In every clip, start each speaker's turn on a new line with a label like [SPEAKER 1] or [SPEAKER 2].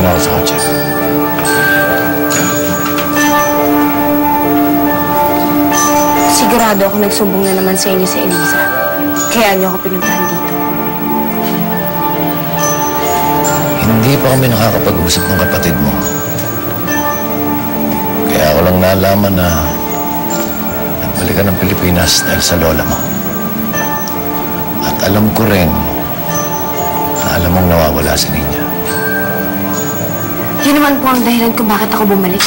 [SPEAKER 1] muna ako sa kotse.
[SPEAKER 2] Sigurado ako nagsumbong na naman sa inyo si Eliza. Kaya niyo ako pinuntahan dito.
[SPEAKER 1] Hindi pa kami nakakapag-usap ng kapatid mo. Kaya ako lang nalaman na nagbalik ka ng Pilipinas dahil sa lola mo. At alam ko rin na alam mong nawawala si Ninya.
[SPEAKER 2] Yun naman po ang dahilan kung bakit ako bumalik.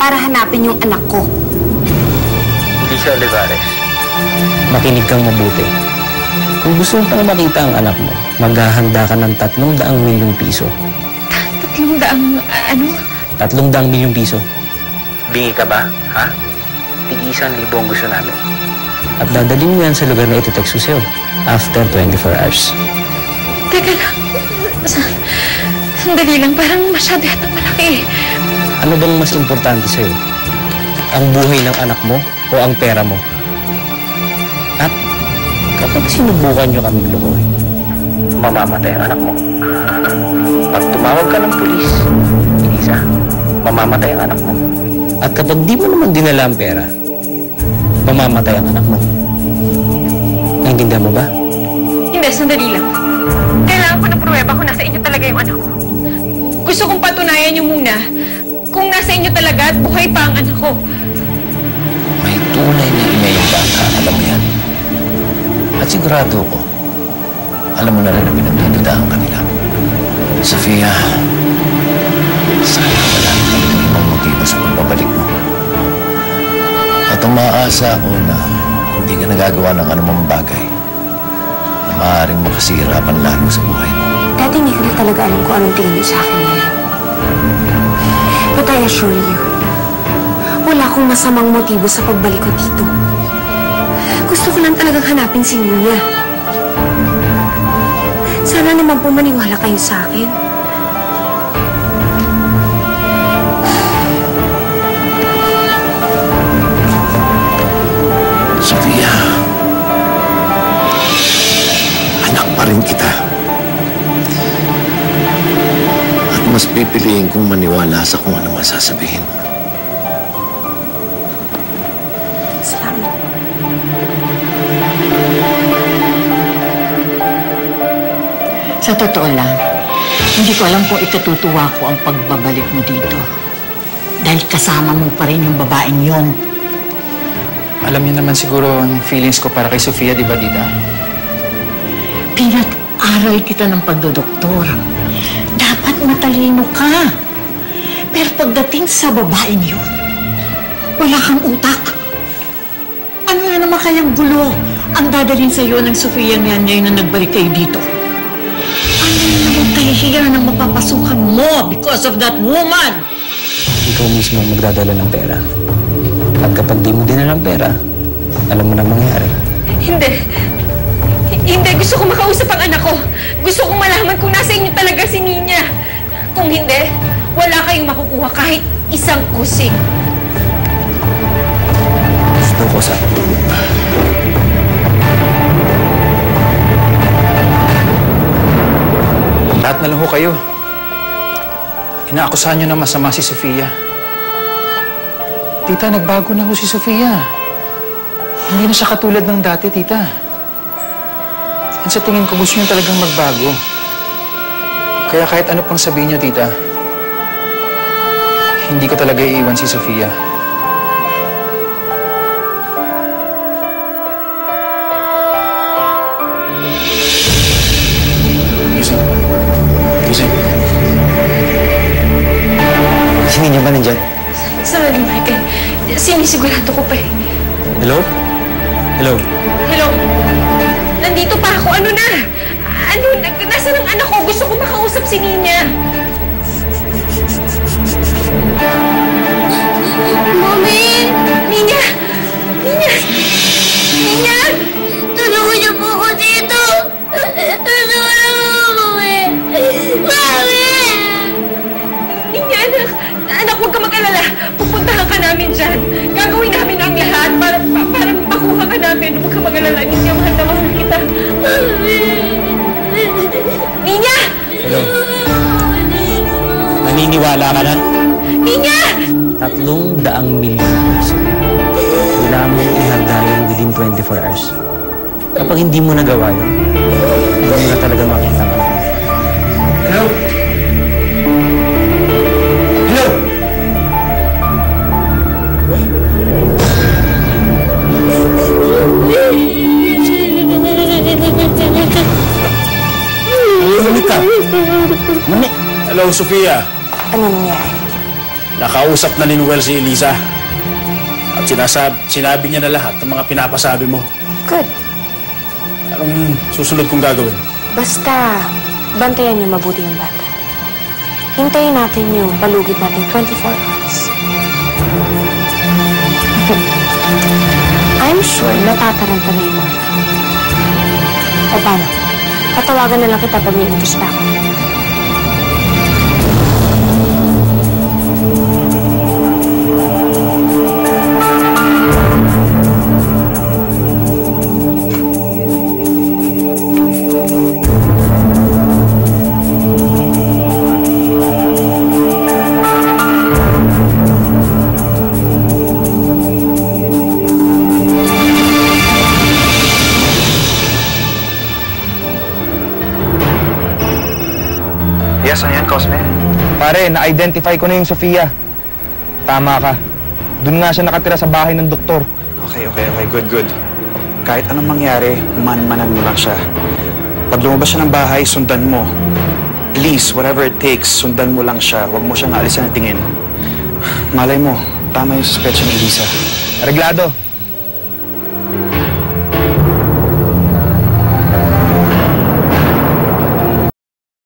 [SPEAKER 2] Para hanapin yung anak ko.
[SPEAKER 3] Lisa Olivares, makinig kang mabuti. Kung gusto mo pang makita ang anak mo, maghahanda ka ng 300 milyong piso.
[SPEAKER 2] 300 ano?
[SPEAKER 3] 300 milyong piso. Bingi ka ba? Ha? Tig-1,000 ang gusto namin. At dadalhin mo yan sa lugar na iti-text ko sa'yo after 24 hours.
[SPEAKER 2] Teka lang. Sandali lang. Parang masyado yatang malaki.
[SPEAKER 3] Ano bang mas importante sa'yo? Ang buhay ng anak mo o ang pera mo? At kapag sinubukan nyo kaming lukuhin, mamamatay ang anak mo. Pag tumawag ka ng pulis, Eliza, mamamatay ang anak mo. At kapag di mo naman dinala ang pera, mamamatay ang anak mo. Naintindihan mo ba?
[SPEAKER 2] Hindi, sandali lang. Kailangan ko ng pruweba kung nasa inyo talaga yung anak ko. Gusto kong patunayan niyo muna kung nasa inyo talaga at buhay pa ang anak ko.
[SPEAKER 1] May tunay na ina yung bata, alam mo yan. At sigurado ko, alam mo na rin na pinagdududahan kanila. Sofia, sana wala na kami ibang motibo sa pagbabalik mo. At umaasa ako na hindi ka nagagawa ng anumang bagay na maaaring makasira pa lalo sa buhay mo.
[SPEAKER 2] Dati hindi ko na talaga alam kung anong tingin niyo sa akin ngayon. But I assure you, wala akong masamang motibo sa pagbalik ko dito. Gusto ko lang talagang hanapin si Ninya. Sana naman po maniwala kayo sa akin.
[SPEAKER 1] Sofia, anak pa rin kita. At mas pipiliin kong maniwala sa kung ano man sasabihin mo.
[SPEAKER 2] Salamat.
[SPEAKER 4] Sa totoo lang, hindi ko alam kung ikatutuwa ko ang pagbabalik mo dito. Dahil kasama mo pa rin yung babaeng yon.
[SPEAKER 5] Alam niyo naman siguro ang feelings ko para kay Sofia, di ba, Dita?
[SPEAKER 4] Pinag-aral kita ng pagdodoktor. Dapat matalino ka. Pero pagdating sa babaeng yun, wala kang utak. Ano na naman kayang gulo ang dadalhin sa iyo ng Sofia niyan ngayon na nagbalik kayo dito? Ano na naman kahihiya ng mapapasukan mo because of that woman?
[SPEAKER 3] Ikaw mismo magdadala ng pera. At kapag di mo dinala ng pera, alam mo na mangyayari.
[SPEAKER 2] Hindi. Hindi. Gusto ko makausap ang anak ko. Gusto kong malaman kung nasa inyo talaga si Ninya. Kung hindi, wala kayong makukuha kahit isang kusing.
[SPEAKER 3] Gusto ko sa...
[SPEAKER 5] Lahat na lang ho kayo. Inaakusahan niyo na masama si Sofia. Tita, nagbago na ho si Sofia. Hindi na siya katulad ng dati, Tita. At sa tingin ko, gusto niyo talagang magbago. Kaya kahit ano pang sabihin niyo, Tita, hindi ko talaga iiwan si Sofia. Gising.
[SPEAKER 3] Si Ninya ba nandyan?
[SPEAKER 2] Sorry, Michael. Sinisigurado ko pa eh.
[SPEAKER 3] Hello? Hello?
[SPEAKER 2] Hello? Nandito pa ako. Ano na? Ano? Nasaan ang anak ko? Gusto ko makausap si Ninya. Mommy! Ninya! Ninya! Ninya! Tulungan niyo po ako dito! Tulungan niyo po, Mommy! Mommy! Ninya, anak! Anak, huwag ka mag-alala. Pupuntahan ka namin dyan. Gagawin namin ang lahat para makuha ka namin. Huwag ka mag-alala. Ninya, mahal na mahal kita. Ninya!
[SPEAKER 3] Hello? Naniniwala ka na?
[SPEAKER 2] Ninya!
[SPEAKER 3] 300 milyon peso. Kailangan mong ihanda yun within 24 hours. Kapag hindi mo nagawa yun, hindi mo na talaga makita ang anak mo.
[SPEAKER 5] Hello? Hello?
[SPEAKER 1] Lumit ka. Mani.
[SPEAKER 6] Hello, Sofia.
[SPEAKER 2] Ano nangyari?
[SPEAKER 6] Nakausap na ni Noel si Elisa. At sinabi niya na lahat ng mga pinapasabi mo.
[SPEAKER 2] Good.
[SPEAKER 6] Anong susunod kong gagawin?
[SPEAKER 2] Basta, bantayan niyo mabuti yung bata. Hintayin natin yung palugit natin 24 hours. I'm sure natataranta na yung mga. O paano? Tatawagan na lang kita pag may utos pa ako.
[SPEAKER 7] Yes, ano yan, Cosme? Pare, na-identify ko na yung Sofia. Tama ka. Doon nga siya nakatira sa bahay ng doktor.
[SPEAKER 8] Okay. Good. Kahit anong mangyari, man-manan mo lang siya. Pag lumabas siya ng bahay, sundan mo. Please, whatever it takes, sundan mo lang siya. Huwag mo siyang aalisan ng tingin. Malay mo, tama yung suspension ni Elisa.
[SPEAKER 7] Reglado,